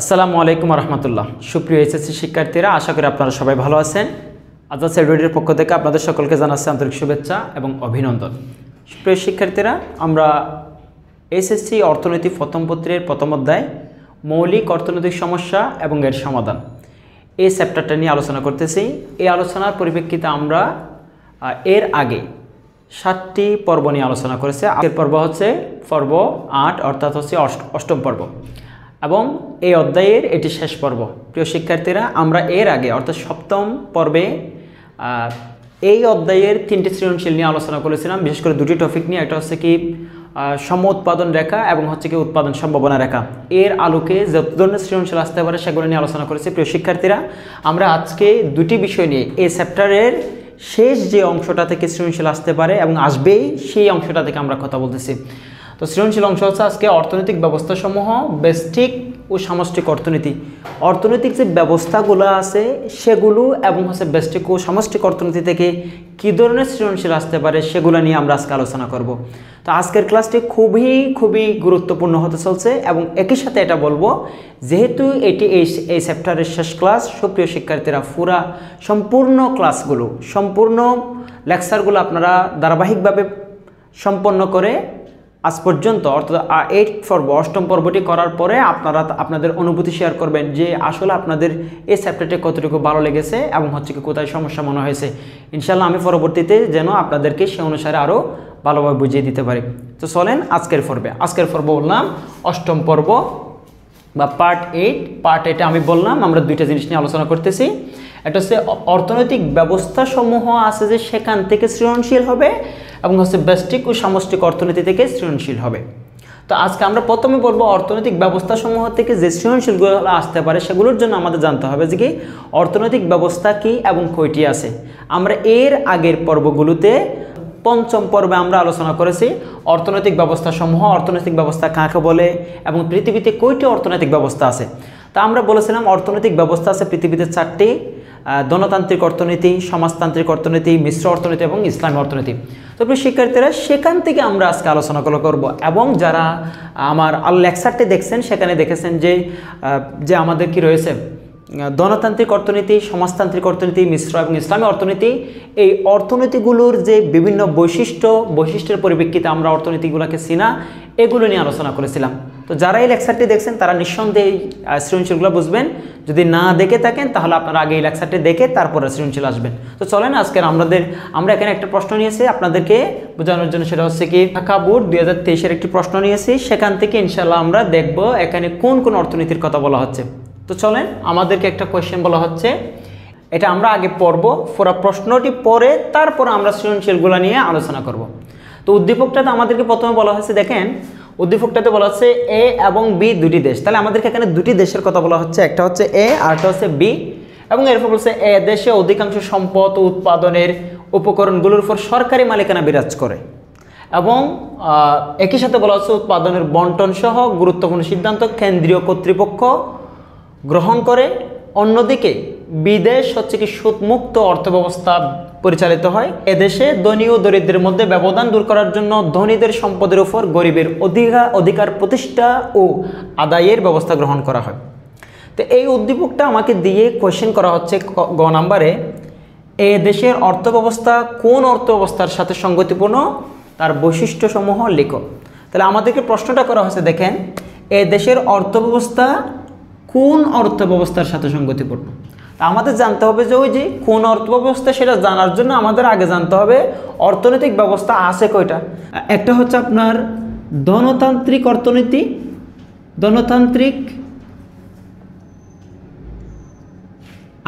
আসসালামু আলাইকুম রহমতুল্লাহ। সুপ্রিয় এসএসসি শিক্ষার্থীরা, আশা করি আপনারা সবাই ভালো আছেন। আজাদ এডুকেটের পক্ষ থেকে আপনাদের সকলকে জানাচ্ছি আন্তরিক শুভেচ্ছা এবং অভিনন্দন। সুপ্রিয় শিক্ষার্থীরা, আমরা এসএসসি অর্থনীতি প্রথম পত্রের প্রথম অধ্যায় মৌলিক অর্থনৈতিক সমস্যা এবং এর সমাধান এই চ্যাপ্টারটা নিয়ে আলোচনা করতেছি। এই আলোচনার পরিপ্রেক্ষিতে আমরা এর আগে 7টি পর্ব নিয়ে আলোচনা করেছি। আগের পর্ব হচ্ছে পর্ব 8, অর্থাৎ হচ্ছে অষ্টম পর্ব, এবং এই অধ্যায়ের এটি শেষ পর্ব। প্রিয় শিক্ষার্থীরা, আমরা এর আগে অর্থাৎ সপ্তম পর্বে এই অধ্যায়ের 3টি সৃজনশীল নিয়ে আলোচনা করেছিলাম, বিশেষ করে 2টি টপিক নিয়ে। একটা হচ্ছে কি সম উৎপাদন রেখা এবং হচ্ছে কি উৎপাদন সম্ভাবনা রেখা। এর আলোকে যত ধরনের সৃজনশীল আসতে পারে সেগুলো নিয়ে আলোচনা করেছি। প্রিয় শিক্ষার্থীরা, আমরা আজকে 2টি বিষয় নিয়ে এই চ্যাপ্টারের শেষ যে অংশটা থেকে সৃজনশীল আসতে পারে এবং আসবেই সেই অংশটা থেকে আমরা কথা বলতেছি। তো সৃজনশীল অংশ হচ্ছে আজকে অর্থনৈতিক ব্যবস্থাসমূহ, ব্যষ্টিক ও সামষ্টিক অর্থনীতি। অর্থনৈতিক যে ব্যবস্থাগুলো আছে সেগুলো এবং হচ্ছে ব্যষ্টিক ও সামষ্টিক অর্থনীতি থেকে কী ধরনের সৃজনশীল আসতে পারে সেগুলো নিয়ে আমরা আজকে আলোচনা করব। তো আজকের ক্লাসটি খুবই গুরুত্বপূর্ণ হতে চলছে, এবং একই সাথে এটা বলবো, যেহেতু এটি এই চ্যাপ্টারের শেষ ক্লাস, সুপ্রিয় শিক্ষার্থীরা সম্পূর্ণ ক্লাসগুলো, সম্পূর্ণ লেকচারগুলো আপনারা ধারাবাহিকভাবে সম্পন্ন করে আজ পর্যন্ত অর্থাৎ 8 পর্ব, অষ্টম পর্বটি করার পরে আপনারা আপনাদের অনুভূতি শেয়ার করবেন যে আসলে আপনাদের এই চ্যাপ্টারটি কতটুকু ভালো লেগেছে এবং হচ্ছে কি কোথায় সমস্যা মনে হয়েছে। ইনশাল্লাহ আমি পরবর্তীতে যেন আপনাদেরকে সে অনুসারে আরও ভালোভাবে বুঝিয়ে দিতে পারি। তো চলেন আজকের পর্ব বললাম অষ্টম পর্ব বা পার্ট 8 আমি বললাম আমরা 2টা জিনিস নিয়ে আলোচনা করতেছি। একটা হচ্ছে অর্থনৈতিক ব্যবস্থাসমূহ আছে যে সেখান থেকে সৃজনশীল হবে, এবং হচ্ছে ব্যষ্টিক ও সামষ্টিক অর্থনীতি থেকে সৃজনশীল হবে। তো আজকে আমরা প্রথমে বলবো অর্থনৈতিক ব্যবস্থাসমূহ থেকে যে সৃজনশীলগুলো আসতে পারে সেগুলোর জন্য আমাদের জানতে হবে যে কি অর্থনৈতিক ব্যবস্থা কি এবং কয়টি আছে। আমরা এর আগের পর্বগুলোতে পঞ্চম পর্বে আমরা আলোচনা করেছি অর্থনৈতিক ব্যবস্থাসমূহ, অর্থনৈতিক ব্যবস্থা কাকে বলে এবং পৃথিবীতে কয়টি অর্থনৈতিক ব্যবস্থা আছে। তা আমরা বলেছিলাম অর্থনৈতিক ব্যবস্থা আছে পৃথিবীতে 4টি: ধনতান্ত্রিক অর্থনীতি, সমাজতান্ত্রিক অর্থনীতি, মিশ্র অর্থনীতি এবং ইসলামী অর্থনীতি। তবে শিক্ষার্থীরা, সেখান থেকে আমরা আজকে আলোচনা করব, এবং যারা আমার লেকচারটি দেখছেন সেখানে দেখেছেন যে আমাদের কি রয়েছে ধনতান্ত্রিক অর্থনীতি, সমাজতান্ত্রিক অর্থনীতি, মিশ্র এবং ইসলামী অর্থনীতি। এই অর্থনীতিগুলোর যে বিভিন্ন বৈশিষ্ট্যের পরিপ্রেক্ষিতে আমরা অর্থনীতিগুলোকে চিনা, এগুলো নিয়ে আলোচনা করেছিলাম। তো যারা এই লেকচারটি দেখছেন তারা নিঃসন্দেহে সৃজনশীলগুলো বুঝবেন। যদি না দেখে থাকেন তাহলে আপনারা আগে এই লেকচারটি দেখে তারপরে সৃজনশীল আসবেন। তো চলেন আজকের আমরা এখানে একটা প্রশ্ন নিয়েছি আপনাদেরকে বোঝানোর জন্য। সেটা হচ্ছে কি ঢাকা বোর্ড 2023-এর একটি প্রশ্ন নিয়েছি, সেখান থেকে ইনশাল্লাহ আমরা দেখব এখানে কোন অর্থনীতির কথা বলা হচ্ছে। তো চলেন, আমাদেরকে একটা কোয়েশ্চেন বলা হচ্ছে, এটা আমরা আগে পড়ব, পুরো প্রশ্নটি পড়ে তারপর আমরা সৃজনশীলগুলো নিয়ে আলোচনা করব। তো উদ্দীপকটাতে আমাদেরকে প্রথমে বলা হচ্ছে, দেখেন উদ্দীপকটাতে বলা হচ্ছে এ এবং বি 2টি দেশ। তাহলে আমাদেরকে এখানে 2টি দেশের কথা বলা হচ্ছে, একটা হচ্ছে এ আর একটা হচ্ছে বি। এবং এরপর বলছে এ দেশে অধিকাংশ সম্পদ ও উৎপাদনের উপকরণগুলোর উপর সরকারি মালিকানা বিরাজ করে, এবং একই সাথে বলা হচ্ছে উৎপাদনের বন্টন সহ গুরুত্বপূর্ণ সিদ্ধান্ত কেন্দ্রীয় কর্তৃপক্ষ গ্রহণ করে। অন্যদিকে বিদেশ হচ্ছে কি সুদমুক্ত অর্থব্যবস্থা পরিচালিত হয়। এদেশে ধনী ও দরিদ্রের মধ্যে ব্যবধান দূর করার জন্য ধনীদের সম্পদের উপর গরিবের অধিকার প্রতিষ্ঠা ও আদায়ের ব্যবস্থা গ্রহণ করা হয়। তো এই উদ্দীপকটা আমাকে দিয়ে কোয়েশ্চেন করা হচ্ছে গ নাম্বারে, এ দেশের অর্থব্যবস্থা কোন অর্থব্যবস্থার সাথে সঙ্গতিপূর্ণ, তার বৈশিষ্ট্যসমূহ লেখো। তাহলে আমাদেরকে প্রশ্নটা করা হচ্ছে, দেখেন এ দেশের অর্থব্যবস্থা কোন অর্থব্যবস্থার সাথে সঙ্গতিপূর্ণ। তা আমাদের জানতে হবে যে ওই যে কোন অর্থব্যবস্থা, সেটা জানার জন্য আমাদের আগে জানতে হবে অর্থনৈতিক ব্যবস্থা আছে কয়টা। একটা হচ্ছে আপনার ধনতান্ত্রিক অর্থনীতি,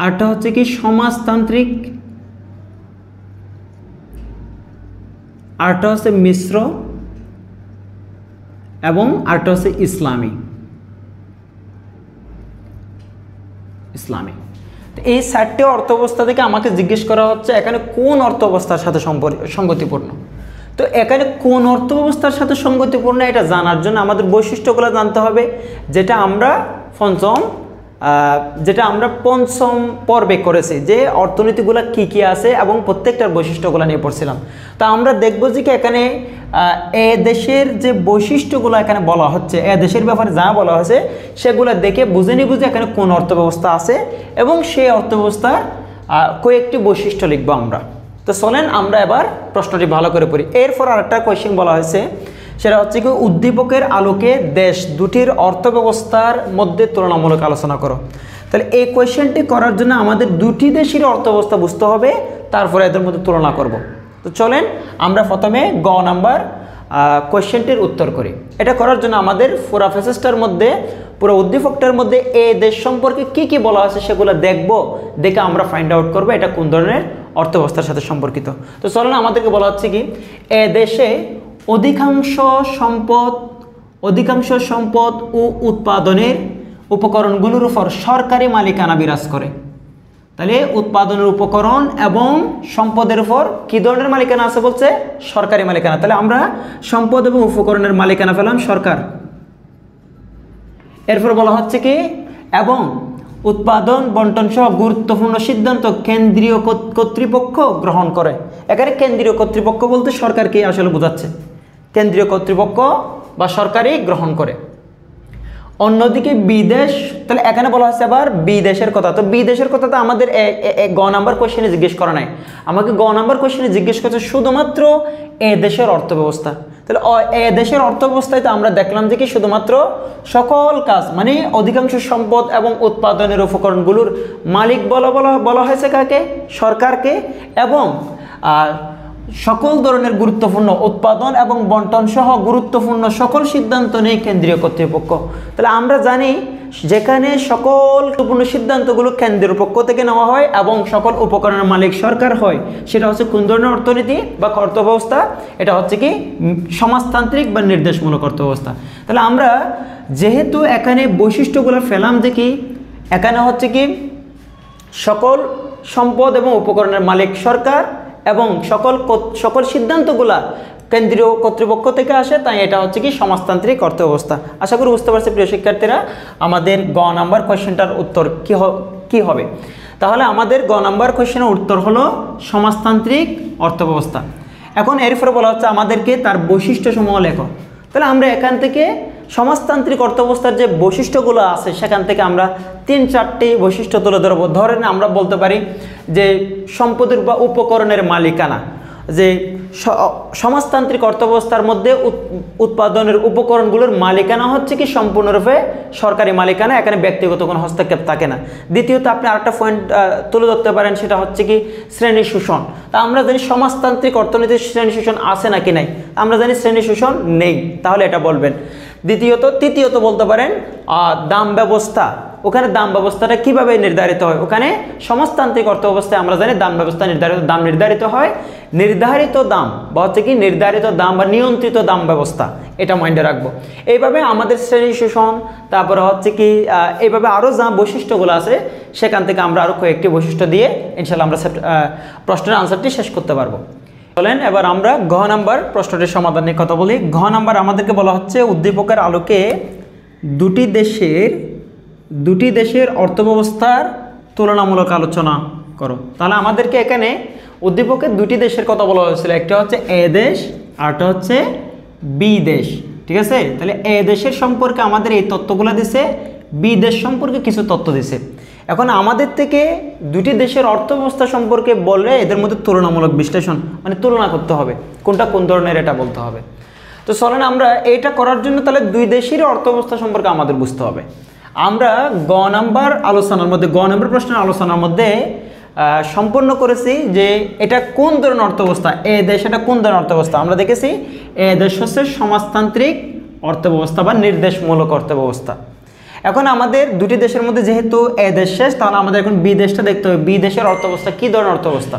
আরটা হচ্ছে কি সমাজতান্ত্রিক, আরটা হচ্ছে মিশ্র, এবং আরটা হচ্ছে ইসলামী। তো এই 4টি অর্থব্যবস্থা থেকে আমাকে জিজ্ঞেস করা হচ্ছে এখানে কোন অর্থব্যবস্থার সাথে সঙ্গতিপূর্ণ। তো এখানে কোন অর্থব্যবস্থার সাথে সঙ্গতিপূর্ণ এটা জানার জন্য আমাদের বৈশিষ্ট্যগুলো জানতে হবে, যেটা আমরা পঞ্চম যেটা আমরা পঞ্চম পর্বে করেছি যে অর্থনীতিগুলো কি কি আছে এবং প্রত্যেকটার বৈশিষ্ট্যগুলো নিয়ে পড়ছিলাম। তা আমরা দেখব যে কি এখানে এ দেশের যে বৈশিষ্ট্যগুলো এখানে বলা হচ্ছে, এ দেশের ব্যাপারে যা বলা হয়েছে সেগুলো দেখে বুঝে নিব যে এখানে কোন অর্থব্যবস্থা আছে এবং সেই অর্থব্যবস্থার কয়েকটি বৈশিষ্ট্য লিখবো আমরা। তো চলেন আমরা এবার প্রশ্নটি ভালো করে পড়ি। এরপর আরেকটা কোয়েশ্চেন বলা হয়েছে, সেটা হচ্ছে কি উদ্দীপকের আলোকে দেশ দুটির অর্থব্যবস্থার মধ্যে তুলনামূলক আলোচনা করো। তাহলে এই কোয়েশ্চেনটি করার জন্য আমাদের দুটি দেশের অর্থব্যবস্থা বুঝতে হবে, তারপরে এদের মধ্যে তুলনা করব। তো চলেন আমরা প্রথমে গ নাম্বার কোয়েশ্চেনটির উত্তর করি। এটা করার জন্য আমাদের পুরো প্যাসেজটার মধ্যে, পুরো উদ্দীপকটার মধ্যে এই দেশ সম্পর্কে কি কি বলা আছে সেগুলো দেখব, দেখে আমরা ফাইন্ড আউট করবো এটা কোন ধরনের অর্থব্যবস্থার সাথে সম্পর্কিত। তো চলেন আমাদেরকে বলা হচ্ছে কি এ দেশে অধিকাংশ সম্পদ ও উৎপাদনের উপকরণগুলোর উপর সরকারি মালিকানা বিরাজ করে। তাহলে উৎপাদনের উপকরণ এবং সম্পদের উপর কি ধরনের মালিকানা আছে বলছে? সরকারি মালিকানা। তাহলে আমরা সম্পদ এবং উপকরণের মালিকানা পেলাম সরকার। এরপর বলা হচ্ছে কি এবং উৎপাদন বন্টন সহ গুরুত্বপূর্ণ সিদ্ধান্ত কেন্দ্রীয় কর্তৃপক্ষ গ্রহণ করে। এখানে কেন্দ্রীয় কর্তৃপক্ষ বলতে সরকারকে আসলে বোঝাচ্ছে, কেন্দ্রীয় কর্তৃপক্ষ বা সরকারই গ্রহণ করে। অন্যদিকে বিদেশ, তাহলে এখানে বলা হচ্ছে আবার বিদেশের কথা। তো বিদেশের কথা তো আমাদের গ নাম্বার কোয়েশ্চেনে জিজ্ঞেস করা নাই, আমাকে গ নাম্বার কোয়েশ্চেনে জিজ্ঞেস করছে শুধুমাত্র এ দেশের অর্থব্যবস্থা। তাহলে এ দেশের অর্থব্যবস্থায় তো আমরা দেখলাম যে কি শুধুমাত্র সকল কাজ মানে অধিকাংশ সম্পদ এবং উৎপাদনের উপকরণগুলোর মালিক বলা হয়েছে কাকে? সরকারকে। এবং সকল ধরনের গুরুত্বপূর্ণ উৎপাদন এবং বন্টন সহ গুরুত্বপূর্ণ সকল সিদ্ধান্ত নেই কেন্দ্রীয় কর্তৃপক্ষ। তাহলে আমরা জানি যেখানে সকল গুরুত্বপূর্ণ সিদ্ধান্তগুলো কেন্দ্রের পক্ষ থেকে নেওয়া হয় এবং সকল উপকরণের মালিক সরকার হয়, সেটা হচ্ছে কোন ধরনের অর্থনীতি বা অর্থব্যবস্থা? এটা হচ্ছে কি সমাজতান্ত্রিক বা নির্দেশমূলক অর্থব্যবস্থা। তাহলে আমরা যেহেতু এখানে বৈশিষ্ট্যগুলো ফেলাম যে কি এখানে হচ্ছে কি সকল সম্পদ এবং উপকরণের মালিক সরকার এবং সকল সিদ্ধান্তগুলা কেন্দ্রীয় কর্তৃপক্ষ থেকে আসে, তাই এটা হচ্ছে কি সমাজতান্ত্রিক অর্থব্যবস্থা। আশা করি বুঝতে পারছি প্রিয় শিক্ষার্থীরা। আমাদের গ নাম্বার কোয়েশ্চেনটার উত্তর কি হবে? তাহলে আমাদের গ নাম্বার কোয়েশ্চেনের উত্তর হলো সমাজতান্ত্রিক অর্থব্যবস্থা। এখন এরপরে বলা হচ্ছে আমাদেরকে তার বৈশিষ্ট্যসমূহ লেখো। তাহলে আমরা এখান থেকে সমাজতান্ত্রিক অর্থব্যবস্থার যে বৈশিষ্ট্যগুলো আছে সেখান থেকে আমরা 3-4টি বৈশিষ্ট্য তুলে ধরবো। ধরেন আমরা বলতে পারি যে সম্পদের বা উপকরণের মালিকানা, যে সমাজতান্ত্রিক অর্থব্যবস্থার মধ্যে উৎপাদনের উপকরণগুলোর মালিকানা হচ্ছে কি সম্পূর্ণরূপে সরকারি মালিকানা, এখানে ব্যক্তিগত কোনো হস্তক্ষেপ থাকে না। দ্বিতীয়ত আপনি আরেকটা পয়েন্ট তুলে ধরতে পারেন, সেটা হচ্ছে কি শ্রেণী শোষণ। তা আমরা জানি সমাজতান্ত্রিক অর্থনীতির শ্রেণী শোষণ আছে নাকি নাই? আমরা জানি শ্রেণী শোষণ নেই, তাহলে এটা বলবেন। তৃতীয়ত বলতে পারেন দাম ব্যবস্থা। ওখানে দাম ব্যবস্থাটা কিভাবে নির্ধারিত হয়? ওখানে সমাজতান্ত্রিক অর্থব্যবস্থায় আমরা জানি দাম ব্যবস্থা নির্ধারিত হয় নির্ধারিত দাম বা হচ্ছে কি নির্ধারিত দাম বা নিয়ন্ত্রিত দাম ব্যবস্থা, এটা মাইন্ডে রাখবো। এইভাবে আমাদের শ্রেণী শোষণ, তারপরে হচ্ছে কি এইভাবে আরও যা বৈশিষ্ট্যগুলো আছে সেখান থেকে আমরা আরও কয়েকটি বৈশিষ্ট্য দিয়ে ইনশাল্লাহ আমরা প্রশ্নের আনসারটি শেষ করতে পারবো। চলেন এবার আমরা ঘ নাম্বার প্রশ্নটির সমাধান নিয়ে কথা বলি। ঘ নাম্বার আমাদেরকে বলা হচ্ছে উদ্দীপকের আলোকে দুটি দেশের অর্থব্যবস্থার তুলনামূলক আলোচনা করো। তাহলে আমাদেরকে এখানে উদ্দীপকের দুটি দেশের কথা বলা হয়েছিল, একটা হচ্ছে এ দেশ আরটা হচ্ছে বি দেশ। ঠিক আছে, তাহলে এ দেশের সম্পর্কে আমাদের এই তথ্যগুলো দিছে, বি দেশ সম্পর্কে কিছু তথ্য দিছে। এখন আমাদের থেকে দুটি দেশের অর্থব্যবস্থা সম্পর্কে বললে এদের মধ্যে তুলনামূলক বিশ্লেষণ মানে তুলনা করতে হবে, কোনটা কোন ধরনের এটা বলতে হবে। তো চলেন আমরা এইটা করার জন্য তাহলে দুই দেশের অর্থব্যবস্থা সম্পর্কে আমাদের বুঝতে হবে। আমরা গ নাম্বার প্রশ্নের আলোচনার মধ্যে সম্পন্ন করেছি যে এটা কোন ধরনের অর্থব্যবস্থা, এ দেশ এটা কোন ধরনের অর্থব্যবস্থা। আমরা দেখেছি এ দেশ হচ্ছে সমাজতান্ত্রিক অর্থব্যবস্থা বা নির্দেশমূলক অর্থব্যবস্থা। এখন আমাদের দুটি দেশের মধ্যে যেহেতু এ দেশ শেষ, তাহলে আমাদের এখন বি দেশটা দেখতে হবে, বি দেশের অর্থব্যবস্থা কী ধরনের অর্থব্যবস্থা।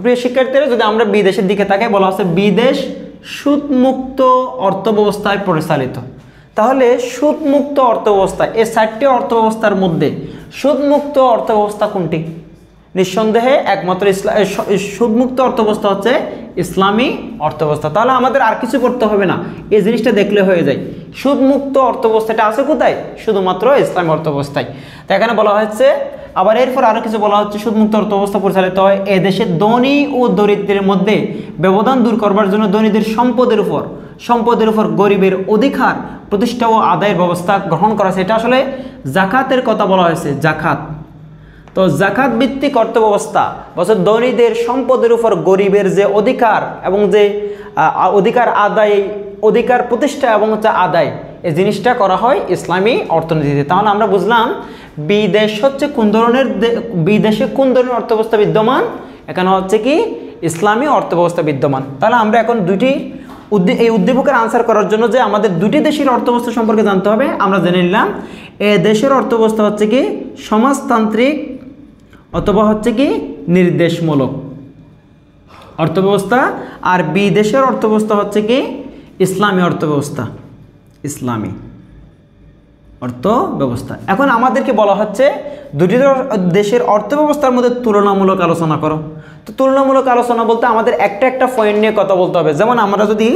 প্রিয় শিক্ষার্থীরা, যদি আমরা বি দেশের দিকে তাকাই, বলা হচ্ছে বি দেশ সুদমুক্ত অর্থব্যবস্থায় পরিচালিত। তাহলে সুদমুক্ত অর্থব্যবস্থা, এই 4টি অর্থব্যবস্থার মধ্যে সুদমুক্ত অর্থব্যবস্থা কোনটি? নিঃসন্দেহে একমাত্র সুদমুক্ত অর্থব্যবস্থা হচ্ছে ইসলামী অর্থব্যবস্থা। তাহলে আমাদের আর কিছু করতে হবে না, এই জিনিসটা দেখলে হয়ে যায়। সুদমুক্ত অর্থব্যবস্থাটা আছে কোথায়? শুধুমাত্র ইসলামী অর্থব্যবস্থায়। তো এখানে বলা হচ্ছে, আবার এরপর আরও কিছু বলা হচ্ছে, সুদমুক্ত অর্থব্যবস্থা পরিচালিত হয় এ দেশে ধনী ও দরিদ্রের মধ্যে ব্যবধান দূর করবার জন্য ধনীদের সম্পদের উপর গরিবের অধিকার প্রতিষ্ঠা ও আদায়ের ব্যবস্থা গ্রহণ করা হয়েছে। এটা আসলে জাকাতের কথা বলা হয়েছে, জাকাত। তো জাকাত ভিত্তিক অর্থব্যবস্থা বলছে ধনীদের সম্পদের উপর গরিবের যে অধিকার এবং যে অধিকার আদায়, অধিকার প্রতিষ্ঠা এবং হচ্ছে আদায়, এই জিনিসটা করা হয় ইসলামী অর্থনীতিতে। তাহলে আমরা বুঝলাম বিদেশ হচ্ছে কোন ধরনের, বিদেশে কোন ধরনের অর্থব্যবস্থা বিদ্যমান, এখানে হচ্ছে কি ইসলামী অর্থব্যবস্থা বিদ্যমান। তাহলে আমরা এখন এই উদ্দীপকের আনসার করার জন্য যে আমাদের দুটি দেশের অর্থব্যবস্থা সম্পর্কে জানতে হবে, আমরা জেনে নিলাম এ দেশের অর্থব্যবস্থা হচ্ছে কি সমাজতান্ত্রিক অথবা হচ্ছে কি নির্দেশমূলক অর্থব্যবস্থা, আর বিদেশের অর্থব্যবস্থা হচ্ছে কি ইসলামী অর্থব্যবস্থা, ইসলামী অর্থব্যবস্থা। এখন আমাদেরকে বলা হচ্ছে দুটি দেশের অর্থব্যবস্থার মধ্যে তুলনামূলক আলোচনা করো। তো তুলনামূলক আলোচনা বলতে আমাদের একটা পয়েন্ট নিয়ে কথা বলতে হবে। যেমন আমরা যদি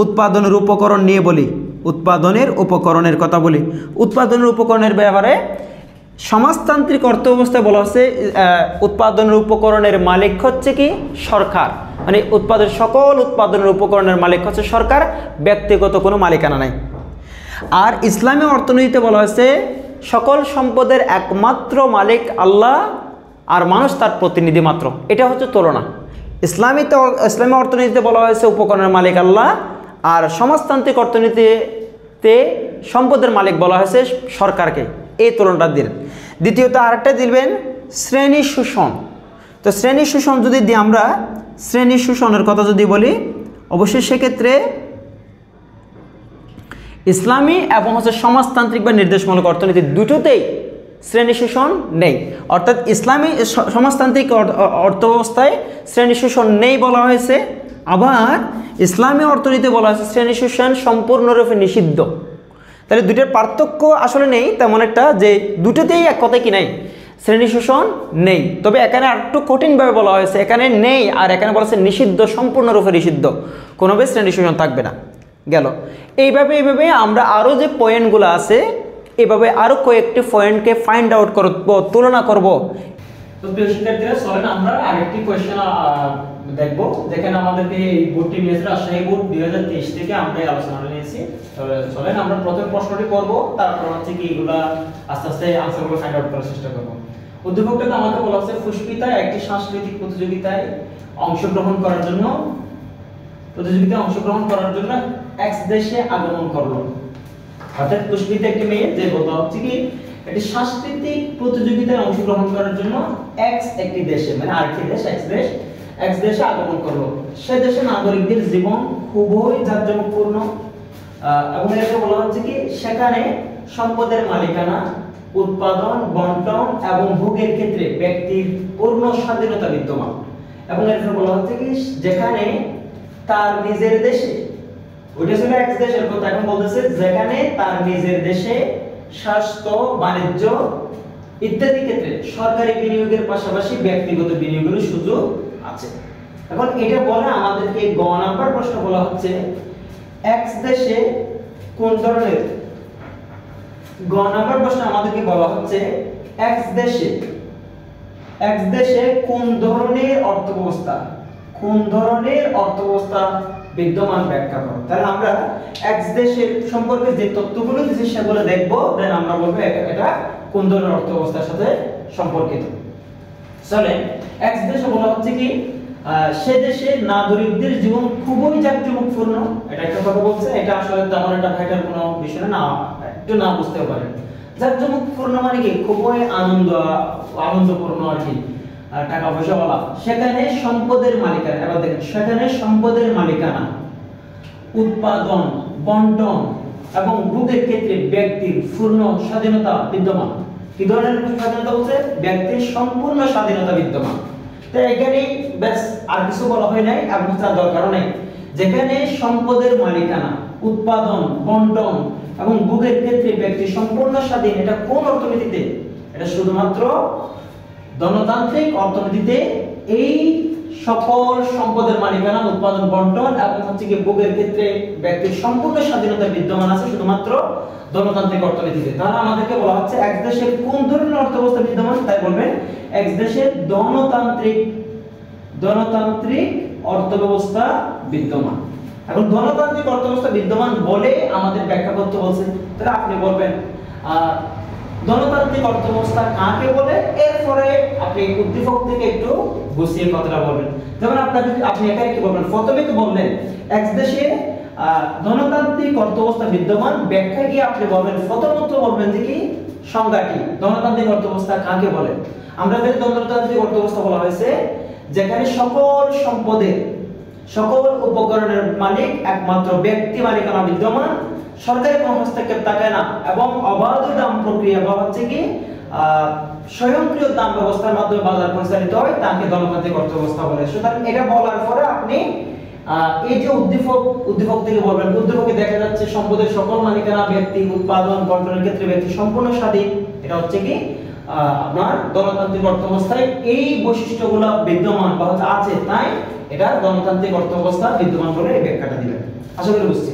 উৎপাদনের উপকরণ নিয়ে বলি, উৎপাদনের উপকরণের কথা বলি, উৎপাদনের উপকরণের ব্যাপারে সমাজতান্ত্রিক অর্থব্যবস্থায় বলা হচ্ছে উৎপাদনের উপকরণের মালিক হচ্ছে কি সরকার, মানে সকল উৎপাদনের উপকরণের মালিক হচ্ছে সরকার, ব্যক্তিগত কোনো মালিকানা নাই। আর ইসলামী অর্থনীতিতে বলা হয়েছে সকল সম্পদের একমাত্র মালিক আল্লাহ আর মানুষ তার প্রতিনিধি মাত্র। এটা হচ্ছে তুলনা। ইসলামী অর্থনীতিতে বলা হয়েছে উপকরণের মালিক আল্লাহ, আর সমাজতান্ত্রিক অর্থনীতিতে সম্পদের মালিক বলা হয়েছে সরকারকে। এই তুলনাটা দিলেন। দ্বিতীয়ত আরেকটা দিবেন শ্রেণী শোষণ। তো শ্রেণী শোষণ যদি দিই, আমরা শ্রেণী শোষণের কথা যদি বলি, অবশ্যই সেক্ষেত্রে ইসলামী এবং হচ্ছে সমাজতান্ত্রিক বা নির্দেশমূলক অর্থনীতি দুটোতেই শ্রেণী শোষণ নেই। অর্থাৎ ইসলামী সমাজতান্ত্রিক অর্থব্যবস্থায় শ্রেণী শোষণ নেই বলা হয়েছে, আবার ইসলামী অর্থনীতিতে বলা হয়েছে শ্রেণী শোষণ সম্পূর্ণরূপে নিষিদ্ধ। তাহলে দুটোর পার্থক্য আসলে নেই তেমন একটা, যে দুটোতেই এক কথায় কি নাই, শ্রেণী শোষণ নেই। তবে এখানে আরেকটু কঠিনভাবে বলা হয়েছে, এখানে নেই আর এখানে বলা হয়েছে নিষিদ্ধ, সম্পূর্ণরূপে নিষিদ্ধ, কোনোভাবে শ্রেণী শোষণ থাকবে না। গেল। এইভাবে আমরা আরও যে পয়েন্টগুলো আছে, এভাবে আরও কয়েকটি পয়েন্টকে ফাইন্ড আউট করব, তুলনা করব। তো প্রিয় শিক্ষার্থীরা, চলেন আমরা আরেকটি কোয়েশ্চেন দেখব, যেখানে আমাদেরকে এই বোর্ডটি নিয়েছে রাজশাহী বোর্ড 2023 থেকে আমরা এই আলোচনাটা নিয়েছি। চলেন আমরা প্রথম প্রশ্নটি করব, তারপর হচ্ছে কি এগুলা আস্তে আস্তে আনসারগুলো ফাইন্ড আউট করার চেষ্টা করব। উদ্দীপকটাতে আমাকে বলা হচ্ছে পুষ্পিতা একটি সাংস্কৃতিক প্রতিযোগিতায় অংশগ্রহণ করার জন্য এক্স দেশে আগমন করলো। অর্থাৎ পুষ্পিতা একটি মেয়ে, যে বলা হচ্ছে কি একটি সাংস্কৃতিক প্রতিযোগিতায় অংশগ্রহণ করার জন্য এক্স একটি দেশে, মানে আরেকটি দেশ, এক্স দেশে আগমন করলো। সে দেশের নাগরিকদের জীবন খুবই জাঁকজমকপূর্ণ, এবং এটাকে বলা হচ্ছে কি সেখানে সম্পদের মালিকানা, উৎপাদন, বন্টন এবং ভোগের ক্ষেত্রে ব্যক্তির পূর্ণ স্বাধীনতা বিদ্যমান। এবং এরপর বলা হচ্ছে কি যেখানে তার নিজের দেশে, ওইটা ছিল এক্স দেশের কথা, এখন বলতেছে যেখানে তার নিজের দেশে স্বাস্থ্য, বাণিজ্য ইত্যাদি ক্ষেত্রে সরকারি বিনিয়োগের পাশাপাশি ব্যক্তিগত বিনিয়োগের সুযোগ আছে। এখন এটা বলে আমাদেরকে গ নাম্বার প্রশ্ন বলা হচ্ছে এক্স দেশে কোন ধরনের, গ নাম্বার প্রশ্ন আমাদেরকে বলা হচ্ছে এক্স দেশে কোন ধরনের অর্থব্যবস্থা বিদ্যমান ব্যাখ্যা করো। তাহলে আমরা এক্স দেশের সম্পর্কে যে তথ্যগুলো দিয়েছি সেগুলো দেখব, দেন আমরা বলবো এটা কোন ধরনের অর্থব্যবস্থার সাথে সম্পর্কিত। চলে, এক্স দেশে বলা হচ্ছে কি সে দেশের নাগরিকদের জীবন খুবই জাঁকজমকপূর্ণ, এটা একটা কথা বলছে। এটা আসলে তেমন একটা ভাইটাল কোনো বিষয় না, একটু না বুঝতেও পারেন। জাঁকজমকপূর্ণ মানে কি খুবই আনন্দপূর্ণ আর কি, টাকা পয়সাওয়ালা। সেখানে সম্পদের মালিকানা, এবার দেখেন সেখানে সম্পদের মালিকানা, উৎপাদন, বন্টন এবং ভোগের ক্ষেত্রে ব্যক্তির পূর্ণ স্বাধীনতা বিদ্যমান। কি ধরনের স্বাধীনতা বলছে? ব্যক্তির সম্পূর্ণ স্বাধীনতা বিদ্যমান। তো এখানে ব্যাস আর কিছু বলা হয় নাই এবং তার দরকারও নেই। যেখানে সম্পদের মালিকানা, উৎপাদন, বন্টন এবং ভোগের ক্ষেত্রে ব্যক্তি সম্পূর্ণ স্বাধীন, এটা কোন অর্থনীতিতে? এটা শুধুমাত্র ধনতান্ত্রিক অর্থনীতিতে এই সকল সম্পদের মালিকানা, উৎপাদন, বন্টন এবং হচ্ছে কি ভোগের ক্ষেত্রে ব্যক্তির সম্পূর্ণ স্বাধীনতা বিদ্যমান আছে শুধুমাত্র ধনতান্ত্রিক অর্থনীতিতে। তাহলে আমাদেরকে বলা হচ্ছে এক দেশে কোন ধরনের অর্থব্যবস্থা বিদ্যমান, তাই বলবেন এক দেশে ধনতান্ত্রিক অর্থব্যবস্থা বিদ্যমান। এখন ধনতান্ত্রিক অর্থব্যবস্থা বিদ্যমান বলে আমাদের ব্যাখ্যা করতে বলছে, তাহলে আপনি বলবেন ধনতান্ত্রিক অর্থব্যবস্থা কাকে বলে, এরপরে আপনি উদ্দীপক থেকে একটু গুছিয়ে কথাটা বলবেন। যেমন আপনি এখানে কি বলবেন, প্রথমে তো বললেন এক দেশে ধনতান্ত্রিক অর্থব্যবস্থা বিদ্যমান, ব্যাখ্যা কি আপনি বলবেন, প্রথমত বলবেন যে কি সংজ্ঞা কি, ধনতান্ত্রিক অর্থব্যবস্থা কাকে বলে। আমরা যে ধনতান্ত্রিক অর্থব্যবস্থা বলা হয়েছে যেখানে সকল সম্পদের, সকল উপকরণের মালিক একমাত্র ব্যক্তি মালিকানা বিদ্যমান, সরকারি কোনো হস্তক্ষেপ থাকে না এবং অবাধ দাম প্রক্রিয়া বা হচ্ছে কি স্বয়ংক্রিয় দাম ব্যবস্থার মাধ্যমে বাজার পরিচালিত হয়, তাকে ধনতান্ত্রিক অর্থব্যবস্থা বলে। সুতরাং এটা বলার পরে আপনি এই যে উদ্দীপক থেকে বলবেন, উদ্দীপকে দেখা যাচ্ছে সম্পদের সকল মালিকানা ব্যক্তি, উৎপাদন বন্টনের ক্ষেত্রে ব্যক্তি সম্পূর্ণ স্বাধীন, এটা হচ্ছে কি আপনার ধনতান্ত্রিক অর্থব্যবস্থায় এই বৈশিষ্ট্যগুলো বিদ্যমান বা হচ্ছে আছে, তাই এটা ধনতান্ত্রিক অর্থব্যবস্থা বিদ্যমান বলে এই ব্যাখ্যাটা দিবেন। আশা করি বুঝছি।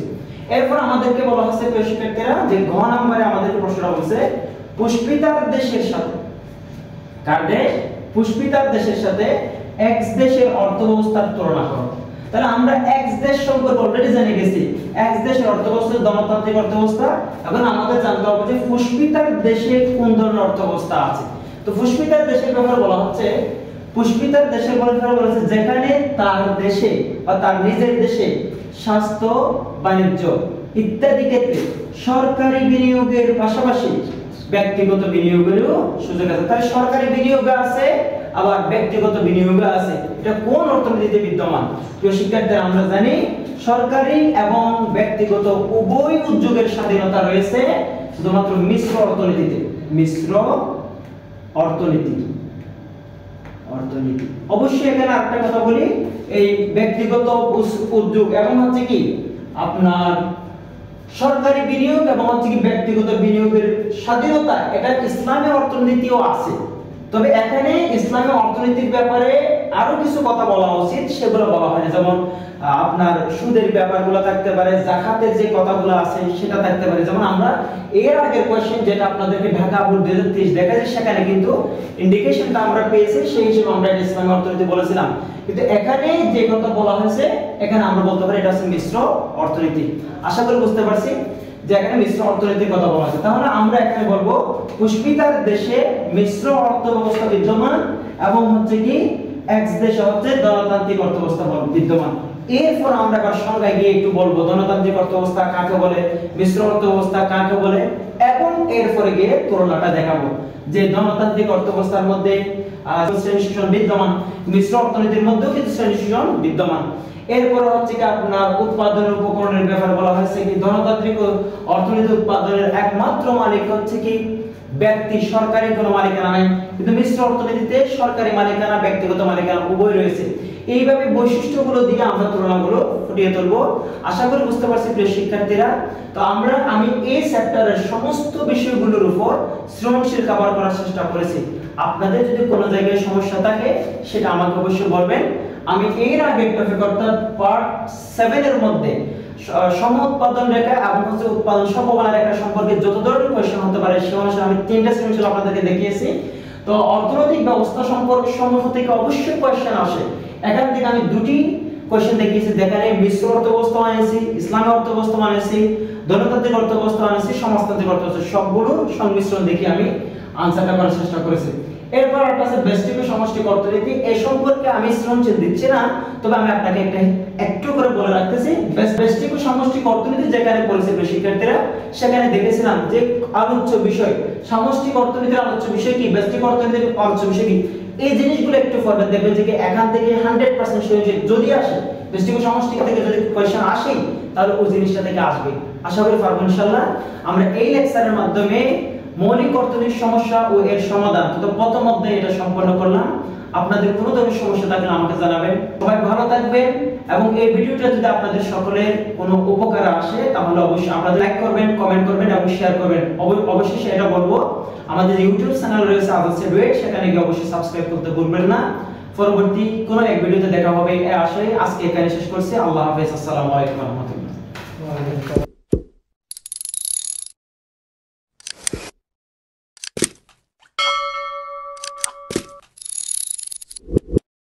এরপর আমাদেরকে বলা হচ্ছে শিক্ষার্থীরা যে ঘ নম্বরে আমাদেরকে প্রশ্নটা বলছে পুষ্পিতার দেশের সাথে, কার দেশ, পুষ্পিতার দেশের সাথে এক্স দেশের অর্থব্যবস্থার তুলনা করো। তাহলে আমরা এক্স দেশ সম্পর্কে অলরেডি জেনে গেছি, এক্স দেশের অর্থব্যবস্থা ধনতান্ত্রিক অর্থব্যবস্থা। এখন আমাদের জানতে হবে যে পুষ্পিতার দেশে কোন ধরনের অর্থব্যবস্থা আছে। তো পুষ্পিতার দেশের ব্যাপারে বলা হচ্ছে, পুষ্পিতার দেশের ব্যাপারে বলেছে যেখানে তার দেশে বা তার নিজের দেশে স্বাস্থ্য, বাণিজ্য ইত্যাদি ক্ষেত্রে সরকারি বিনিয়োগের পাশাপাশি ব্যক্তিগত বিনিয়োগেরও সুযোগ আছে। তাহলে সরকারি বিনিয়োগ আছে আবার ব্যক্তিগত বিনিয়োগ আছে, এটা কোন অর্থনীতিতে বিদ্যমান? প্রিয় শিক্ষার্থীরা আমরা জানি সরকারি এবং ব্যক্তিগত উভয় উদ্যোগের স্বাধীনতা রয়েছে শুধুমাত্র মিশ্র অর্থনীতিতে। মিশ্র অর্থনীতি অবশ্যই এখানে আরেকটা কথা বলি, এই ব্যক্তিগত উদ্যোগ এবং হচ্ছে কি আপনার সরকারি বিনিয়োগ এবং হচ্ছে কি ব্যক্তিগত বিনিয়োগের স্বাধীনতা, এটা ইসলামী অর্থনীতিও আছে। তবে এখানে ইসলামী অর্থনীতির ব্যাপারে আরো কিছু কথা বলা উচিত, সেগুলো বলা হয় না। যেমন আপনার সুদের ব্যাপারগুলো থাকতে পারে, যাকাতের যে কথাগুলো আছে সেটা থাকতে পারে। যেমন আমরা এর আগের কোশ্চেন যেটা আপনাদেরকে ঢাকা বোর্ড 2023 দেখাচ্ছে, সেখানে কিন্তু ইন্ডিকেশনটা আমরা পেয়েছি, সেই হিসেবে আমরা ইসলামী অর্থনীতি বলেছিলাম। কিন্তু এখানে যে কথা বলা হয়েছে, এখানে আমরা বলতে পারি এটা হচ্ছে মিশ্র অর্থনীতি। আশা করি বুঝতে পারছি যে এখানে মিশ্র অর্থনীতির কথা বলা আছে। তাহলে আমরা এখানে বলবো পুষ্পিতার দেশে মিশ্র অর্থব্যবস্থা বিদ্যমান এবং হচ্ছে কি এক্স দেশে হচ্ছে ধনতান্ত্রিক অর্থব্যবস্থা বিদ্যমান। এরপর আমরা আবার সংজ্ঞায় গিয়ে একটু বলবো ধনতান্ত্রিক অর্থব্যবস্থা কাকে বলে, মিশ্র অর্থব্যবস্থা কাকে বলে, এবং এরপরে গিয়ে তুলনাটা দেখাবো যে ধনতান্ত্রিক অর্থব্যবস্থার মধ্যে শ্রেণী শোষণ বিদ্যমান, মিশ্র অর্থনীতির মধ্যেও কিন্তু শ্রেণী শোষণ বিদ্যমান। এরপরে হচ্ছে কি আপনার উৎপাদনের উপকরণের ব্যাপার বলা হয়েছে কি ধনতান্ত্রিক অর্থনীতি উৎপাদনের একমাত্র মালিক হচ্ছে কি ব্যক্তি, সরকারি কোনো মালিকানা নাই। কিন্তু মিশ্র অর্থনীতিতে সরকারি মালিকানা, ব্যক্তিগত মালিকানা উভয় রয়েছে। এইভাবে বৈশিষ্ট্যগুলো দিয়ে আমরা তুলনাগুলো ফুটিয়ে তুলবো। আশা করি বুঝতে পারছি প্রিয় শিক্ষার্থীরা। তো আমি এই চ্যাপ্টারের সমস্ত বিষয়গুলোর উপর সৃজনশীল কভার করার চেষ্টা করেছি। আপনাদের যদি কোনো জায়গায় সমস্যা থাকে সেটা আমাকে অবশ্যই বলবেন। আমি এর আগে টপিক অর্থাৎ পার্ট 7 এর মধ্যে সম উৎপাদন রেখা এবং হচ্ছে উৎপাদন সম্ভাবনা রেখা সম্পর্কে যত ধরনের কোশ্চেন হতে পারে সে অনুসারে আমি 3টা সৃজনশীল আপনাদেরকে দেখিয়েছি। তো অর্থনৈতিক ব্যবস্থা সম্পর্কে সমূহ থেকে অবশ্যই কোশ্চেন আসে। এখান থেকে আমি দুটি কোশ্চেন দেখিয়েছি, যেখানে মিশ্র অর্থব্যবস্থা আনেছি, ইসলামী অর্থব্যবস্থা আনেছি, ধনতান্ত্রিক অর্থব্যবস্থা আনেছি, সমাজতান্ত্রিক অর্থব্যবস্থা, সবগুলো সংমিশ্রণ দেখে আমি আনসারটা করার চেষ্টা করেছি। এরপর একটা আছে ব্যষ্টিক সমষ্টিক অর্থনীতি। এই সম্পর্কে আমি সৃজনশীল দিচ্ছি না, তবে আমি আপনাকে একটু করে বলে রাখতেছি। ব্যষ্টিক সমষ্টিক অর্থনীতি যেখানে পড়েছে শিক্ষার্থীরা, সেখানে দেখেছিলাম যে আলোচ্য বিষয় সমষ্টিক অর্থনীতির আলোচ্য বিষয় কি, ব্যষ্টিক অর্থনীতির আলোচ্য বিষয় কি, এই জিনিসগুলো একটু পড়বেন। দেখবেন যে এখান থেকে 100% সৃজনশীল যদি আসে, ব্যষ্টিক সমষ্টিক থেকে যদি কোশ্চেন আসে তাহলে ওই জিনিসটা থেকে আসবে। আশা করি পারবো ইনশাআল্লাহ। আমরা এই লেকচারের মাধ্যমে মৌলিক অর্থনৈতিক সমস্যা ও এর সমাধান তো প্রথম অধ্যায়ে এটা সম্পন্ন করলাম। আপনাদের কোনো ধরনের সমস্যা থাকলে আমাকে জানাবেন। সবাই ভালো থাকবেন। থাকবেন এবং এই ভিডিওটা যদি আপনাদের সকলের কোনো উপকার আসে তাহলে অবশ্যই আপনারা লাইক করবেন, কমেন্ট করবেন এবং শেয়ার করবেন। অবশ্যই সেটা বলবো আমাদের ইউটিউব চ্যানেল রয়েছে আদার্স এডুয়েট, সেখানে গিয়ে অবশ্যই সাবস্ক্রাইব করতে ভুলবেন না। পরবর্তী কোনো এক ভিডিওতে দেখা হবে এই আশায় আজকে এখানে শেষ করছি। আল্লাহ হাফেজ, আসসালামু আলাইকুম ওয়া রাহমাতুল্লাহ।